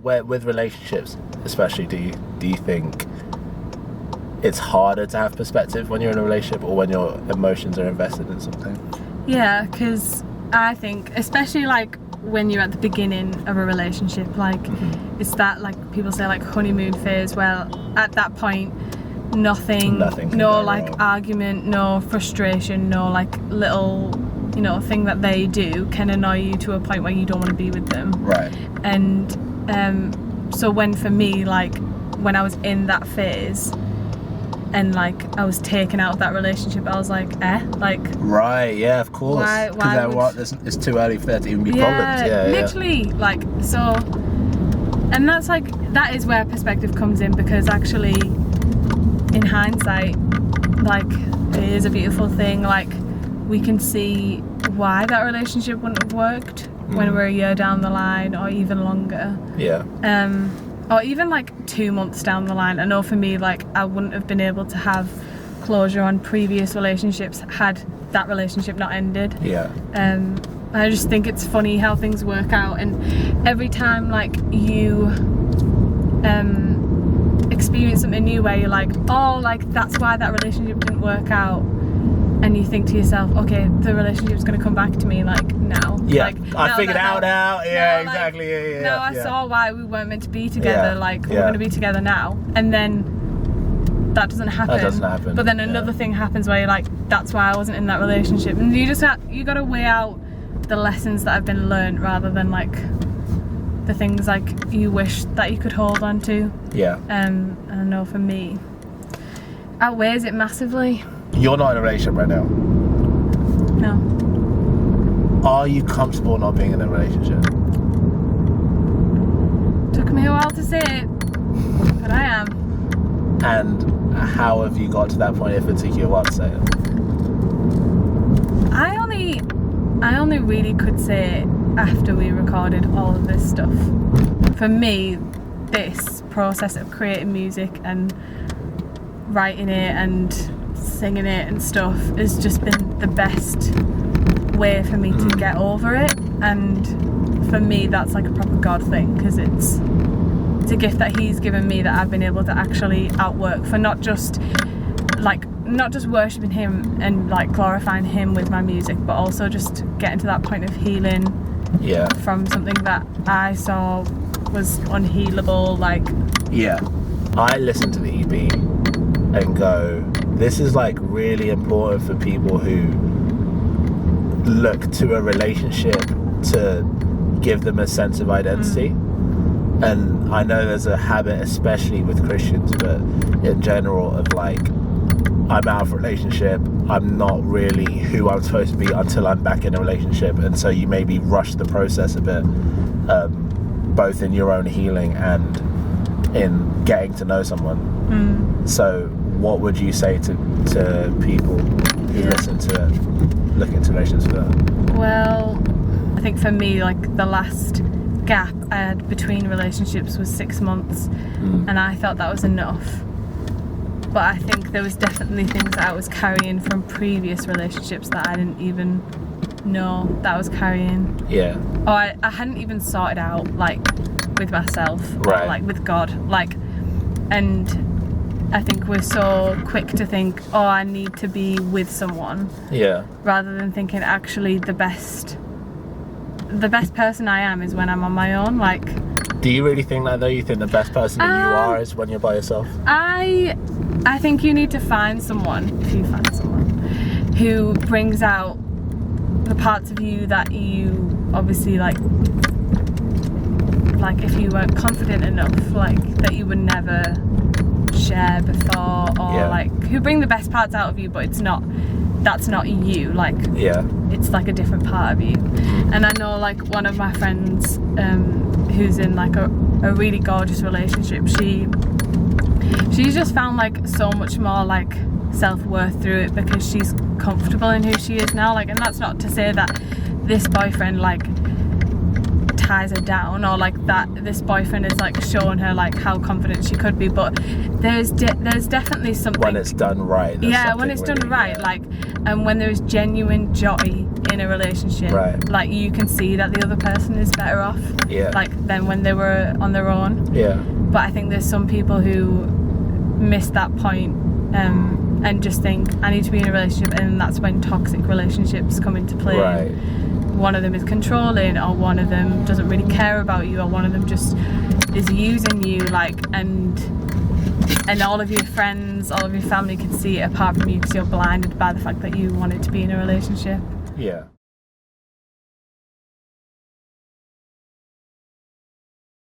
with relationships especially, do you think it's harder to have perspective when you're in a relationship or when your emotions are invested in something? Yeah, because I think, especially like when you're at the beginning of a relationship, like it's that, like people say, like honeymoon phase. Well, at that point, nothing no like wrong. Argument, no frustration, no like little, you know, thing that they do can annoy you to a point where you don't want to be with them. Right. And so for me, like when I was in that phase and like I was taken out of that relationship, I was like, like. Right, yeah, of course. Because it's too early for there to even be problems. Yeah, literally, like, so, and that's like, that is where perspective comes in, because actually, in hindsight, like, it is a beautiful thing. Like, we can see why that relationship wouldn't have worked when we're a year down the line or even longer. Yeah. Or even like 2 months down the line. I know for me, like, I wouldn't have been able to have closure on previous relationships had that relationship not ended. Yeah. I just think it's funny how things work out, and every time like you experience something new where you're like, oh, like that's why that relationship didn't work out, and you think to yourself, okay, the relationship's going to come back to me like now. Yeah, like, I figured it out now. Yeah, now, exactly. Like, yeah. Now I saw why we weren't meant to be together. Like we're going to be together now, and then that doesn't happen. But then another thing happens where you're like, that's why I wasn't in that relationship, and you got to weigh out the lessons that have been learned rather than like the things like you wish that you could hold on to. Yeah. And I know for me, outweighs it massively. You're not in a relationship right now? No. Are you comfortable not being in a relationship? Took me a while to say it, but I am. And how have you got to that point if it took you a while to say it? I only really could say it after we recorded all of this stuff. For me, this process of creating music and writing it and singing it and stuff has just been the best way for me to get over it. And for me, that's like a proper God thing, because it's a gift that he's given me that I've been able to actually outwork for not just worshipping him and like glorifying him with my music, but also just getting to that point of healing from something that I saw was unhealable. Like, yeah, I listen to the EP and go, this is like really important for people who look to a relationship to give them a sense of identity. And I know there's a habit, especially with Christians, but in general, of like, I'm out of a relationship, I'm not really who I'm supposed to be until I'm back in a relationship. And so you maybe rush the process a bit, both in your own healing and in getting to know someone. So what would you say to people who listen to it, look into relationships for that? Well, I think for me, like, the last gap I had between relationships was 6 months, and I thought that was enough. But I think there was definitely things that I was carrying from previous relationships that I didn't even know that I was carrying. Yeah. Or I hadn't even sorted out, like, with myself, right, or, like, with God. Like, and I think we're so quick to think, oh, I need to be with someone. Yeah. Rather than thinking, actually, the best person I am is when I'm on my own. Like, do you really think that though? You think the best person that you are is when you're by yourself? I think you need to find someone, if you find someone, who brings out the parts of you that you obviously like if you weren't confident enough, like, that you would never share before, or like, who bring the best parts out of you, but that's not you, like, it's like a different part of you. And I know, like, one of my friends who's in like a really gorgeous relationship, she's just found like so much more like self-worth through it, because she's comfortable in who she is now. Like, and that's not to say that this boyfriend like ties her down, or like that this boyfriend is like showing her like how confident she could be. But there's definitely something when it's done right. Yeah, when it's done right, like, and when there's genuine joy in a relationship, right. like you can see that the other person is better off, like than when they were on their own. Yeah. But I think there's some people who miss that point, and just think I need to be in a relationship, and that's when toxic relationships come into play. Right. One of them is controlling, or one of them doesn't really care about you, or one of them just is using you, like, and all of your friends, all of your family can see it apart from you because you're blinded by the fact that you wanted to be in a relationship. Yeah.